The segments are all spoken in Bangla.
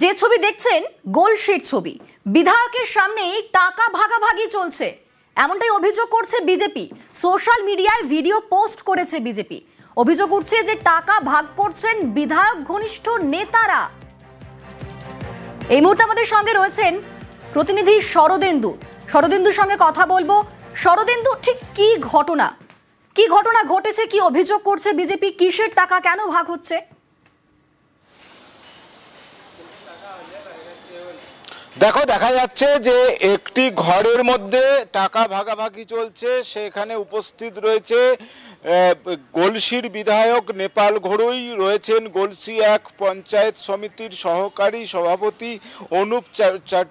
যে ছবি দেখছেন গোলশির ছবি। বিধায়কের সামনেই টাকা ভাগাভাগি চলছে, এমনটাই অভিযোগ করছে বিজেপি। সোশ্যাল মিডিয়ায় ভিডিও পোস্ট করেছে বিজেপি। অভিযোগ উঠছে যে টাকা ভাগ করছেন বিধায়ক ঘনিষ্ঠ নেতারা। এই মুহূর্তে আমাদের সঙ্গে রয়েছেন প্রতিনিধি শরদেন্দুর সঙ্গে কথা বলবো। শরদেন্দু, ঠিক কি ঘটনা ঘটেছে, কি অভিযোগ করছে বিজেপি, কিসের টাকা কেন ভাগ হচ্ছে? দেখো, দেখা যাচ্ছে যে একটি ঘরের মধ্যে টাকা ভাগাভাগি চলছে। সেখানে উপস্থিত রয়েছে গোলশির বিধায়ক নেপাল ঘড়ুই, রয়েছেন গোলসি 1 পঞ্চায়েত সমিতির সহকারী সভাপতি অনুপ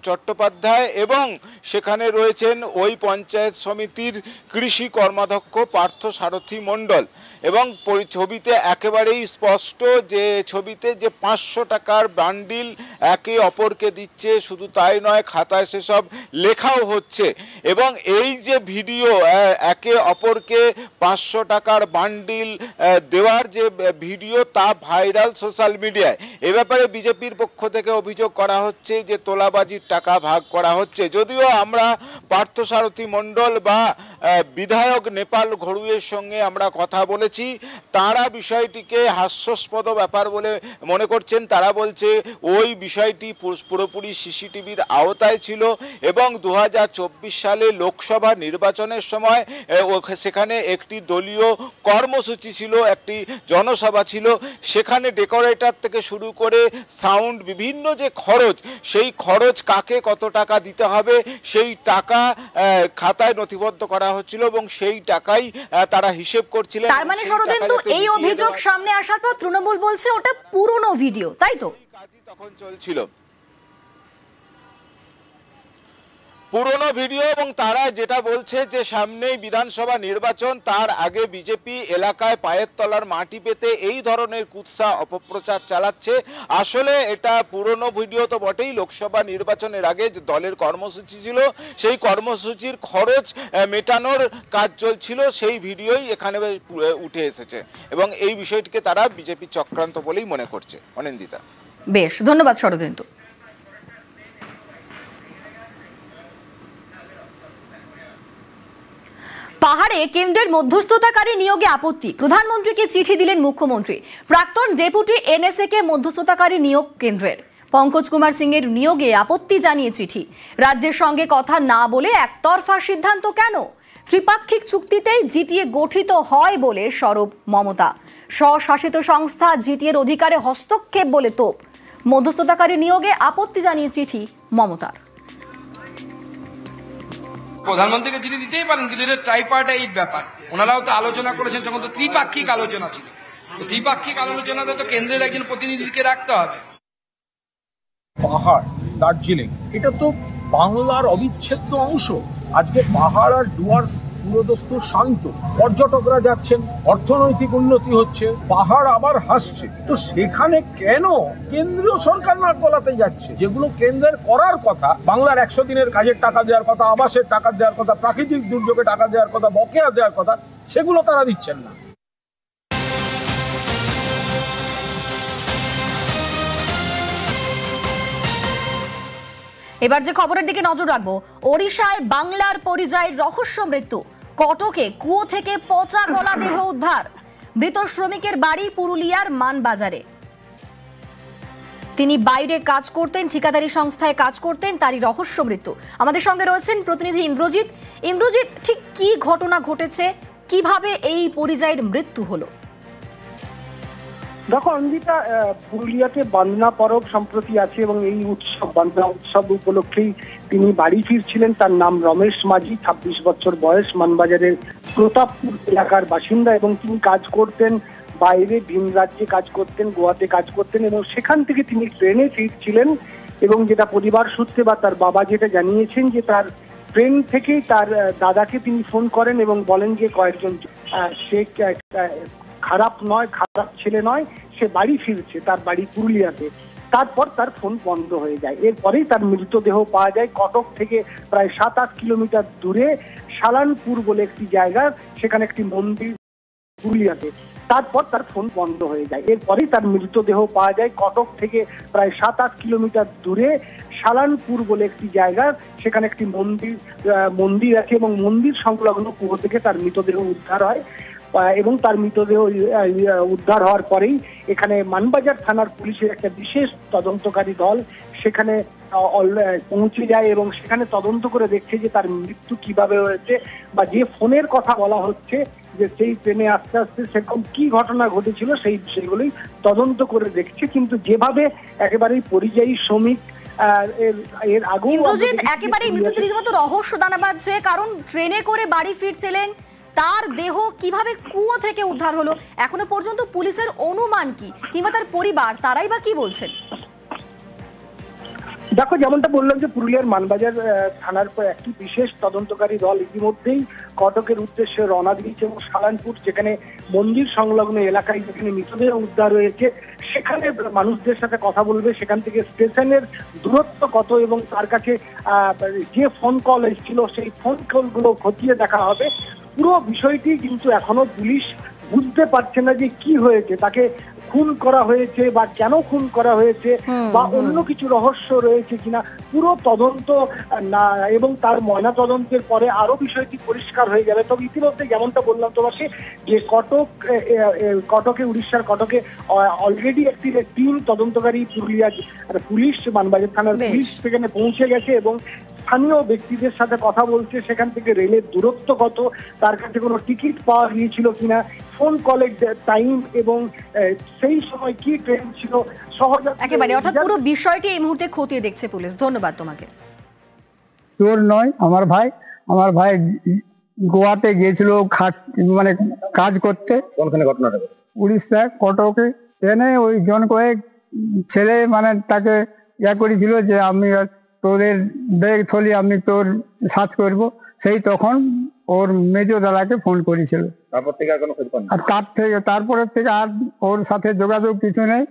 চট্টোপাধ্যায় এবং সেখানে রয়েছেন ওই পঞ্চায়েত সমিতির কৃষি কর্মাধ্যক্ষ পার্থ সারথী মণ্ডল। এবং ছবিতে একেবারেই স্পষ্ট যে ছবিতে যে 500 টাকার বান্ডিল একে অপরকে দিচ্ছে, শুধু তাই নয়, খাতায় সেসব লেখাও হচ্ছে। এবং এই যে ভিডিও, একে অপরকে 500 টাকার বান্ডিল দেওয়ার যে ভিডিও, তা ভাইরাল সোশ্যাল মিডিয়ায়। এ ব্যাপারে বিজেপির পক্ষ থেকে অভিযোগ করা হচ্ছে যে তোলাবাজির টাকা ভাগ করা হচ্ছে। যদিও আমরা পার্থসারথী মণ্ডল বা বিধায়ক নেপাল ঘড়ুইয়ের সঙ্গে আমরা কথা বলেছি, তারা বিষয়টিকে হাস্যাস্পদ ব্যাপার বলে মনে করছেন। তারা বলছে ওই বিষয়টি পুরোপুরি সিসিটিভির আওতায় ছিল এবং 2024 সালে লোকসভা নির্বাচনের সময় সেখানে একটি দলীয় কর্মসূচি ছিল, একটি জনসভা ছিল। সেখানে ডেকোরেটর থেকে শুরু করে সাউন্ড, বিভিন্ন যে খরচ, সেই খরচ কাকে কত টাকা দিতে হবে সেই টাকা খাতায় নথিবদ্ধ করা হচ্ছিল এবং সেই টাকাই তারা হিসেব করছিলেন। তার মানে শরদেন্দু, এই অভিযোগ সামনে আসার পর তৃণমূল বলছে ওটা পুরনো ভিডিও, তাই তো? কাজই তখন চলছিল, পুরনো ভিডিও। এবং তারা যেটা বলছে যে সামনেই বিধানসভা নির্বাচন, তার আগে বিজেপি এলাকায় পায়ের তলার মাটি পেতে এই ধরনের কুৎসা অপপ্রচার চালাচ্ছে। আসলে এটা পুরনো ভিডিও তো বটেই, লোকসভা নির্বাচনের আগে যে দলের কর্মসূচি ছিল, সেই কর্মসূচির খরচ মেটানোর কাজ চলছিল, সেই ভিডিওই এখানে উঠে এসেছে এবং এই বিষয়টিকে তারা বিজেপি চক্রান্ত বলেই মনে করছে। অনিন্দিতা, বেশ, ধন্যবাদ শরদেন্দু। পাহাড়ে কেন্দ্রের মধ্যস্থতাকারী নিয়োগে আপত্তি, প্রধানমন্ত্রীকে চিঠি দিলেন মুখ্যমন্ত্রী। প্রাক্তন ডেপুটি এনএসএ কে মধ্যস্থতাকারী নিয়োগ কেন্দ্রের। পঙ্কজ কুমার সিং এর নিয়োগে আপত্তি জানিয়ে চিঠি। রাজ্যের সঙ্গে কথা না বলে একতরফা সিদ্ধান্ত কেন? ত্রিপাক্ষিক চুক্তিতেই জিটিএ গঠিত হয় বলে সরব মমতা। স্বশাসিত সংস্থা জিটিএর অধিকারে হস্তক্ষেপ বলে তোপ। মধ্যস্থতাকারী নিয়োগে আপত্তি জানিয়ে চিঠি মমতার। প্রধানমন্ত্রীকে চিঠি দিতেই পারেন, কিন্তু এটা ট্রাইপার্টাইট ব্যাপার। ওনারাও তো আলোচনা করেছেন, তখন তো ত্রিপাক্ষিক আলোচনা ছিল। ত্রিপাক্ষিক আলোচনাতে তো কেন্দ্রের একজন প্রতিনিধিকে রাখতে হবে। পাহাড়, দার্জিলিং, এটা তো বাংলার অবিচ্ছেদ্য অংশ। আজকে পাহাড় আর ডুয়ার্স পুরোদস্তুর শান্ত, পর্যটকরা যাচ্ছেন, অর্থনৈতিক উন্নতি হচ্ছে, পাহাড় আবার হাসছে। তো সেখানে কেন কেন্দ্রীয় সরকার নাক গলাতে যাচ্ছে? যেগুলো কেন্দ্রের করার কথা, বাংলার 100 দিনের কাজের টাকা দেওয়ার কথা, আবাসের টাকা দেওয়ার কথা, প্রাকৃতিক দুর্যোগে টাকা দেওয়ার কথা, বকেয়া দেওয়ার কথা, সেগুলো তারা দিচ্ছেন না। এবার যে খবরের দিকে নজর রাখবো, ওড়িশায় বাংলার পরিযায়ীর রহস্য মৃত্যু। কটকে কুয়ো থেকে পচা গলা দেহ উদ্ধার। মৃত শ্রমিকের বাড়ি পুরুলিয়ার মানবাজারে। তিনি বাইরে কাজ করতেন, ঠিকাদারি সংস্থায় কাজ করতেন, তারই রহস্য মৃত্যু। আমাদের সঙ্গে রয়েছেন প্রতিনিধি ইন্দ্রজিৎ। ঠিক কি ঘটনা ঘটেছে, কিভাবে এই পরিযায়ীর মৃত্যু হলো? দেখো অঞ্জিতা, পুরুলিয়াতে বান্দনা পরব সম্প্রতি আছে এবং এই উৎসব, বান্দনা উৎসব উপলক্ষেই তিনি বাড়ি ফিরছিলেন। তার নাম রমেশ মাঝি, 26 বছর বয়স, মানবাজারের প্রতাপপুর এলাকার বাসিন্দা এবং তিনি কাজ করতেন বাইরে, ভিন রাজ্যে কাজ করতেন, গোয়াতে কাজ করতেন এবং সেখান থেকে তিনি ট্রেনে ফিরছিলেন। এবং যেটা পরিবার সূত্রে বা তার বাবা যেটা জানিয়েছেন, যে তার ট্রেন থেকেই তার দাদাকে তিনি ফোন করেন এবং বলেন যে কয়েকজন সে খারাপ ছেলে নয়, সে বাড়ি ফিরছে, তার বাড়ি পুরুলিয়াতে। তারপর তার ফোন বন্ধ হয়ে যায়। এরপরেই তার মৃতদেহ পাওয়া যায় কটক থেকে প্রায় 7-8 কিলোমিটার দূরে সালানপুর বলে একটি জায়গা, সেখানে একটি মন্দির পুরুলিয়াতে। তারপর তার ফোন বন্ধ হয়ে যায়। এরপরেই তার মৃতদেহ পাওয়া যায় কটক থেকে প্রায় 7-8 কিলোমিটার দূরে সালানপুর বলে একটি জায়গা। সেখানে একটি মন্দির আছে এবং মন্দির সংলগ্ন কুয়ো থেকে তার মৃতদেহ উদ্ধার হয় এবং তার মৃতদেহ উদ্ধার হওয়ার পরেই এখানে মানবাজার থানার পুলিশের একটা বিশেষ তদন্তকারী দল সেখানে পৌঁছে যায় এবং সেখানে তদন্ত করে দেখছে যে তার মৃত্যু কিভাবে হয়েছে বা যে ফোনের কথা বলা হচ্ছে যে সেই ট্রেনে আস্তে আস্তে সেরকম কি ঘটনা ঘটেছিল সেই বিষয়গুলোই তদন্ত করে দেখছে। কিন্তু যেভাবে একেবারেই পরিযায়ী শ্রমিক এর আগেও ইন্দ্রজিৎ একেবারেই মৃত্যুতে রীতিমতো রহস্য দানা বাঁধছে, কারণ ট্রেনে করে বাড়ি ফিরছিলেন, তার দেহ কিভাবে কুয়ো থেকে উদ্ধার হলো এখনো পর্যন্ত পুলিশের অনুমান কি, কিংবা তার পরিবার তারাই বা কি বলছেন? দেখো, যেমনটা বললাম যে পুরুলিয়ার মানবাজার থানার একটি বিশেষ তদন্তকারী দল ইতিমধ্যেই কটকের উদ্দেশ্যে রওনা দিয়েছে এবং সালানপুর যেখানে মন্দির সংলগ্ন এলাকায় যেখানে মৃতদেহ উদ্ধার হয়েছে সেখানে মানুষদের সাথে কথা বলবে, সেখান থেকে স্টেশনের দূরত্ব কত এবং তার কাছে যে ফোন কল এসেছিল সেই ফোন কলগুলো খতিয়ে দেখা হবে। পুরো বিষয়টি কিন্তু এখনো পুলিশ বুঝতে পারছে না যে কি হয়েছে, তাকে খুন করা হয়েছে বা কেন খুন করা হয়েছে বা অন্য কিছু রহস্য রয়েছে কিনা পুরো তদন্ত না, এবং তার ময়না তদন্তের পরে আরো বিষয়টি পরিষ্কার হয়ে যাবে। তবে ইতিমধ্যে যেমনটা বললাম তোমাকে যে কটকে উড়িষ্যার কটকে অলরেডি একটি টিম তদন্তকারী পুরুলিয়া পুলিশ মানবাজার থানার পুলিশ সেখানে পৌঁছে গেছে এবং স্থানীয় ব্যক্তিদের সাথে কথা বলছে, সেখান থেকে রেলের দূরত্ব কত, তার কাছে কোনো টিকিট পাওয়া গিয়েছিল কিনা, ফোন কলের টাইম এবং সেই সময় কি ট্রেন ছিল সহজে একেবারে, অর্থাৎ পুরো বিষয়টি এই মুহূর্তে খতিয়ে দেখছে পুলিশ। ধন্যবাদ তোমাকে। চোর নয় আমার ভাই গোয়াতে গিয়েছিল মানে কাজ করতে। কোনখানে ঘটনাটা? উড়িষ্যা কটকে। ট্রেনে ওই জন কয়েক ছেলে মানে তাকে করেছিল যে আমি তোদের ব্যাগ থলি আমি তোর সাথ করব, সেই তখন ওর মেজ দাদাকে ফোন করেছিল। তারপর থেকে আর কোনো খোঁজ পাননি? আর তারপরের থেকে আর ওর সাথে যোগাযোগ কিছু নেই।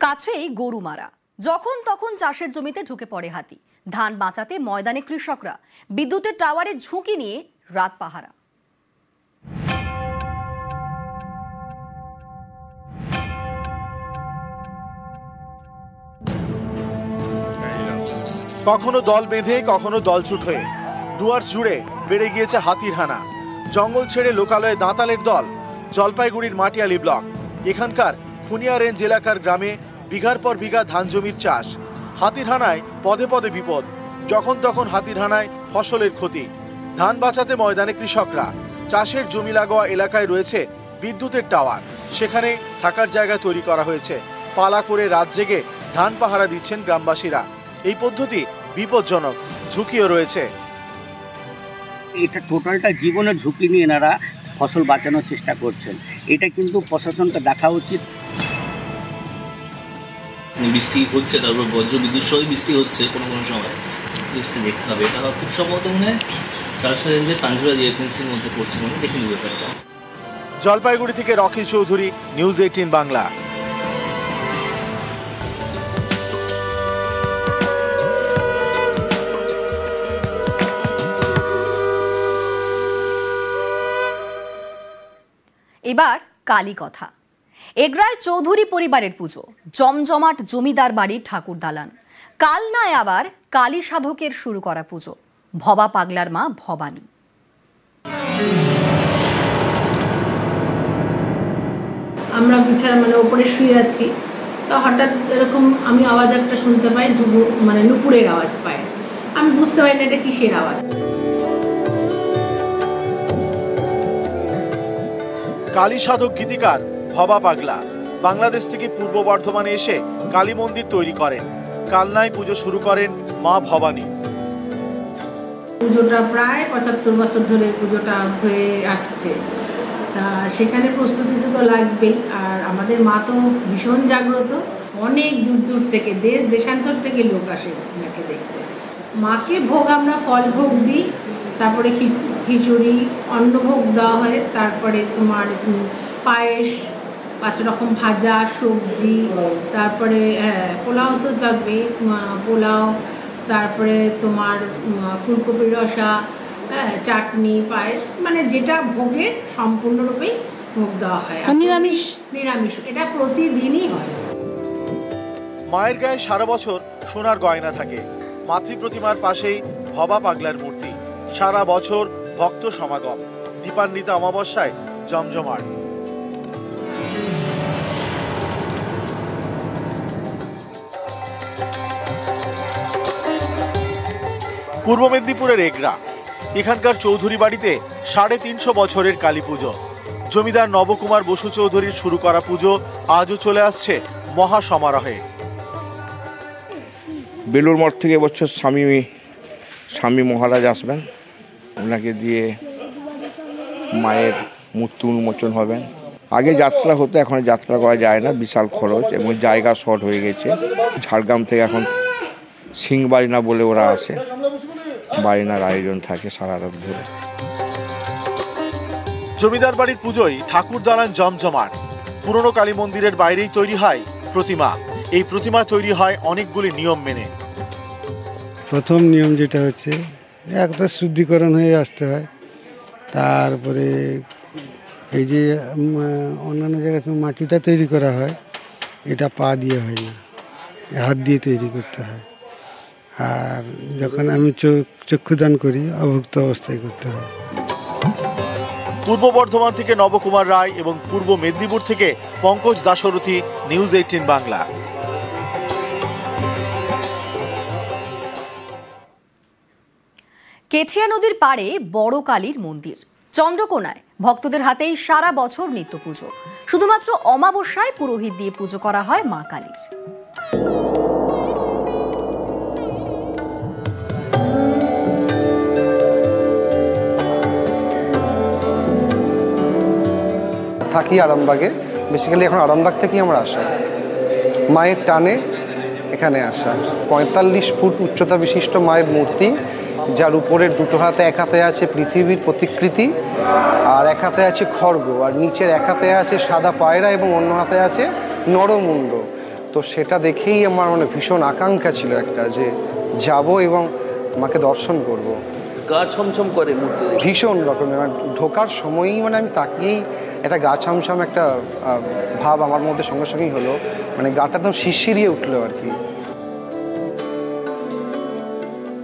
কাছেই গরু মারা, যখন তখন চাষের জমিতে ঢুকে পড়ে হাতি। ধান বাঁচাতে ময়দানে কৃষকরা, বিদ্যুতের টাওয়ারে ঝুঁকি নিয়ে রাত পাহারা। কখনো দল বেঁধে কখনো দলছুট হয়ে ডুয়ার্স জুড়ে বেড়ে গিয়েছে হাতির হানা। জঙ্গল ছেড়ে লোকালয়ে দাঁতালের দল। জলপাইগুড়ির মাটিয়ালি ব্লক, এখানকার খুনিয়া রেঞ্জ এলাকার গ্রামে বিঘার পর বিঘা ধান জমির চাষ। হাতির হানায় পদে পদে বিপদ, যখন তখন হাতির হানায় ফসলের ক্ষতি। ধান বাঁচাতে ময়দানে কৃষকরা। চাষের জমি লাগোয়া এলাকায় রয়েছে বিদ্যুতের টাওয়ার, সেখানে থাকার জায়গা তৈরি করা হয়েছে। পালা করে রাত জেগে ধান পাহারা দিচ্ছেন গ্রামবাসীরা। এই পদ্ধতি বিপজ্জনক, ঝুঁকিও রয়েছে। এটা টোটালটা জীবনের ঝুঁকি নিয়ে এনারা ফসল বাঁচানোর চেষ্টা করছেন, এটা কিন্তু প্রশাসনকে দেখা উচিত। বৃষ্টি হচ্ছে, তারপর বজ্র বিদ্যুৎ সহ বৃষ্টি হচ্ছে, কোনো সময় বৃষ্টি দেখতে হবে। এটা খুব সম্ভবত মনে হয় চারশো রেঞ্জের পাঞ্জুরা জিএফএমসির মধ্যে পড়ছে, মনে দেখে নিতে ব্যাপারটা। জলপাইগুড়ি থেকে রকি চৌধুরী, নিউজ 18 বাংলা। এবার কালী কথা। এগরায় চৌধুরী পরিবারের পুজো, জমজমাট জমিদার বাড়ির ঠাকুর দালান। কাল নয় আবার কালী সাধকের শুরু করা পুজো, ভবা পাগলার মা ভবানী। আমরা বিছানা মানে ওপরে শুয়ে আছি, তো হঠাৎ এরকম আমি আওয়াজ একটা শুনতে পাই, মানে নুপুরের আওয়াজ পাই। আমি বুঝতে পারি না এটা কিসের আওয়াজ। কালী সাধক গীতিকার ভবা পাগলা বাংলাদেশ থেকে পূর্ব বর্ধমানে এসে কালী মন্দির তৈরি করেন। কালনায় পুজো শুরু করেন মা ভবানী। পুজোটা প্রায় 75 বছর ধরে পুজোটা হয়ে আসছে, তা সেখানে প্রস্তুতি তো লাগবেই। আর আমাদের মা তো ভীষণ জাগ্রত, অনেক দূর দূর থেকে দেশ দেশান্তর থেকে লোক আসে ওনাকে দেখতে। মাকে ভোগ আমরা ফল ভোগ দিই, তারপরে খিচুড়ি অন্নভোগ দেওয়া হয়, তারপরে তোমার পায়েস, 5 রকম ভাজা সবজি, তারপরে পোলাও তো থাকবে, পোলাও, তারপরে তোমার ফুলকপির রসা, হ্যাঁ, চাটনি, পায়েস, মানে যেটা ভোগের সম্পূর্ণরূপেই ভোগ দেওয়া হয়। নিরামিষ এটা প্রতিদিনই হয়। মায়ের গায়ে সারা বছর সোনার গয়না থাকে। মাতৃ প্রতিমার পাশেই ভবা পাগলার মূর্তি। সারা বছর ভক্ত সমাগম। দীপান্বিত অমাবস্যায় জমজমাট। পূর্ব মেদিনীপুরের এগরা, এখানকার চৌধুরী বাড়িতে 350 বছরের কালী পুজো। জমিদার নবকুমার বসু চৌধুরীর শুরু করা পুজো আজও চলে আসছে মহা সমারোহে। বেলুর মঠ থেকে এবছর স্বামী মহারাজ আসবেন, ওনাকে দিয়ে মায়ের মূর্তি উন্মোচন হবেন। আগে যাত্রা হতো, এখন যাত্রা করা যায় না, বিশাল খরচ এবং জায়গা শর্ট হয়ে গেছে। ঝাড়গ্রাম থেকে এখন সিং বাজনা বলে ওরা আসে, বাজনার আয়োজন থাকে সারা রাত ধরে। জমিদার বাড়ির পুজোয় ঠাকুর দালান জমজমাট। পুরনো কালী মন্দিরের বাইরেই তৈরি হয় প্রতিমা। এই প্রতিমা তৈরি হয় অনেকগুলি নিয়ম মেনে। প্রথম নিয়ম যেটা হচ্ছে একটা শুদ্ধিকরণ হয়ে আসতে হয়। তারপরে এই যে অন্যান্য জায়গায় মাটিটা তৈরি করা হয়, এটা পা দিয়ে হয় না, হাত দিয়ে তৈরি করতে হয়। আর যখন আমি চক্ষুদান করি, অভুক্ত অবস্থায় করতে হয়। পূর্ব বর্ধমান থেকে নবকুমার রায় এবং পূর্ব মেদিনীপুর থেকে পঙ্কজ দাশরথী, নিউজ 18 বাংলা। কেঠিয়া নদীর পাড়ে বড় কালীর মন্দির চন্দ্রকোনায় ভক্তদের হাতেই সারা বছর নিত্য পুজো। শুধুমাত্র অমাবস্যায় পুরোহিত দিয়ে পুজো করা হয় মা কালীর। থাকি আরামবাগে, বেসিক্যালি এখন আরামবাগ থেকেই আমরা আসা, মায়ের টানে এখানে আসা। 45 ফুট উচ্চতা বিশিষ্ট মায়ের মূর্তি, যার উপরের দুটো হাতে, এক হাতে আছে পৃথিবীর প্রতিকৃতি আর এক হাতে আছে খড়গ, আর নিচের এক হাতে আছে সাদা পায়রা এবং অন্য হাতে আছে নরমুণ্ড। তো সেটা দেখেই আমার মানে ভীষণ আকাঙ্ক্ষা ছিল একটা, যে যাব এবং মাকে দর্শন করব। গা ছমছম করে মূর্তি, ভীষণ রকমের, মানে ঢোকার সময়ই মানে আমি তাকিয়েই একটা গা ছমছম একটা ভাব আমার মধ্যে সঙ্গে সঙ্গেই হলো, মানে গাটা একদম শিরশিরিয়ে উঠলো আর কি।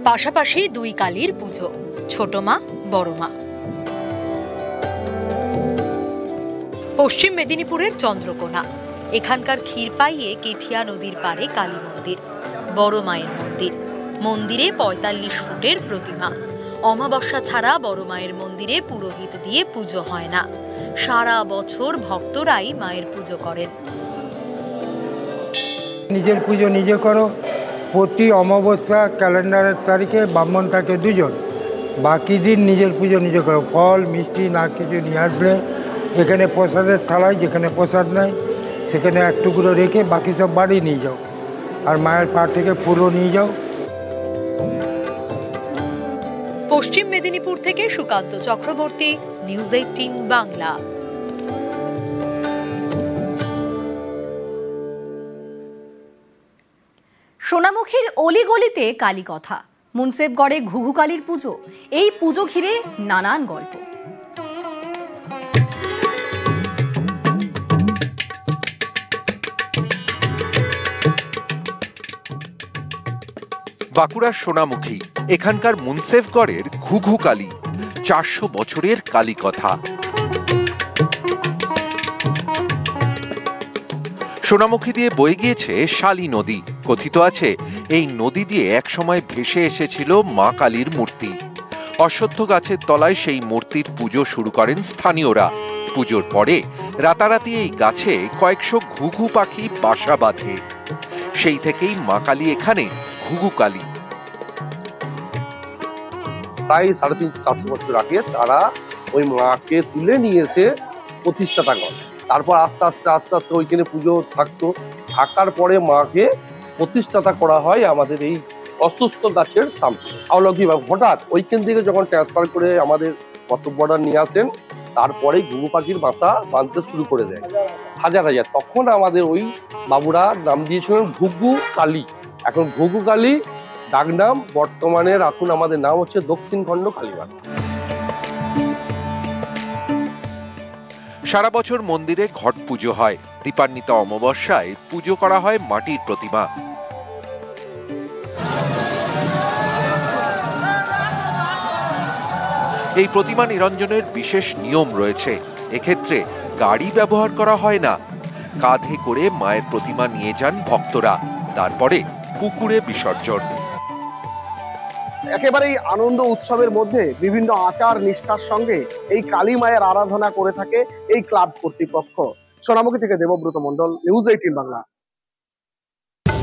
পাশাপাশি দুই কালীর পুজো, ছোট মা, বড় মা। পশ্চিম মেদিনীপুরের চন্দ্রকোনা, এখানকার ক্ষীরপাইয়ে কেঠিয়া নদীর পাড়ে কালী মন্দির, বড় মায়ের মন্দির। মন্দিরে 45 ফুটের প্রতিমা। অমাবস্যা ছাড়া বড় মায়ের মন্দিরে পুরোহিত দিয়ে পুজো হয় না। সারা বছর ভক্তরাই মায়ের পুজো করেন। নিজের পুজো নিজে করো। প্রতি অমাবস্যা ক্যালেন্ডারের তারিখে ব্রাহ্মণ থাকে 2 জন, বাকি দিন নিজের পুজো নিজে করো। ফল মিষ্টি না কিছু নিয়ে আসলে এখানে প্রসাদের থালায়, যেখানে প্রসাদ নেয় সেখানে এক টুকরো রেখে বাকি সব বাড়ি নিয়ে যাও, আর মায়ের পা থেকে পুরো নিয়ে যাও। পশ্চিম মেদিনীপুর থেকে সুকান্ত চক্রবর্তী, নিউজ 18 বাংলা। সোনামুখীর অলিগলিতে কালী কথা, মুন্সেফগড়ে ঘুঘু কালীর পুজো। এই পুজো ঘিরে নানান গল্প। বাঁকুড়ার সোনামুখী, এখানকার মুন্সেফগড়ের ঘুঘু কালী, 400 বছরের কালী কথা। সোনামুখী দিয়ে বয়ে গিয়েছে শালী নদী। কথিত আছে এই নদী দিয়ে একসময় ভেসে এসেছিল মা কালীর মূর্তি। অশ্বত্থ গাছের তলায় সেই মূর্তির পুজো শুরু করেন স্থানীয়রা। পুজোর পরে রাতারাতি এই গাছে কয়েকশো ঘুঘু পাখি বাসা বাঁধে। সেই থেকেই মা কালী এখানে ঘুঘু কালী। প্রায় 350-400 বছর আগে তারা ওই মাকে তুলে নিয়ে এসে প্রতিষ্ঠাতা করে। তারপর আস্তে আস্তে ওইখানে পুজো থাকতো। থাকার পরে মাকে প্রতিষ্ঠাতা করা হয় আমাদের এই অশ্বত্থ গাছের সামনে। অলৌকিকভাবে হঠাৎ ওইখান থেকে যখন ট্রান্সফার করে আমাদের কর্তব্যটা নিয়ে আসেন, তারপরেই ঘুঘু পাখির বাসা বাঁধতে শুরু করে দেয় হাজার হাজার। তখন আমাদের ওই বাবুরা নাম দিয়েছিলেন ঘুঘু কালী। এখন ঘুঘু কালী ডাকনাম, বর্তমানে এখন আমাদের নাম হচ্ছে দক্ষিণ খণ্ড কালীবাড়ি। সারা বছর মন্দিরে ঘট পুজো হয়। দীপান্বিতা অমাবস্যায় পুজো করা হয় মাটির প্রতিমা। এই প্রতিমা নিরঞ্জনের বিশেষ নিয়ম রয়েছে। এক্ষেত্রে গাড়ি ব্যবহার করা হয় না। কাঁধে করে মায়ের প্রতিমা নিয়ে যান ভক্তরা, তারপরে পুকুরে বিসর্জন। একেবারেই আনন্দ উৎসবের মধ্যে বিভিন্ন আচার নিষ্ঠার সঙ্গে এই কালী মায়ের আরাধনা করে থাকে এই ক্লাব কর্তৃপক্ষ। সোনামুখী থেকে দেবব্রত মণ্ডল, নিউজ 18 বাংলা।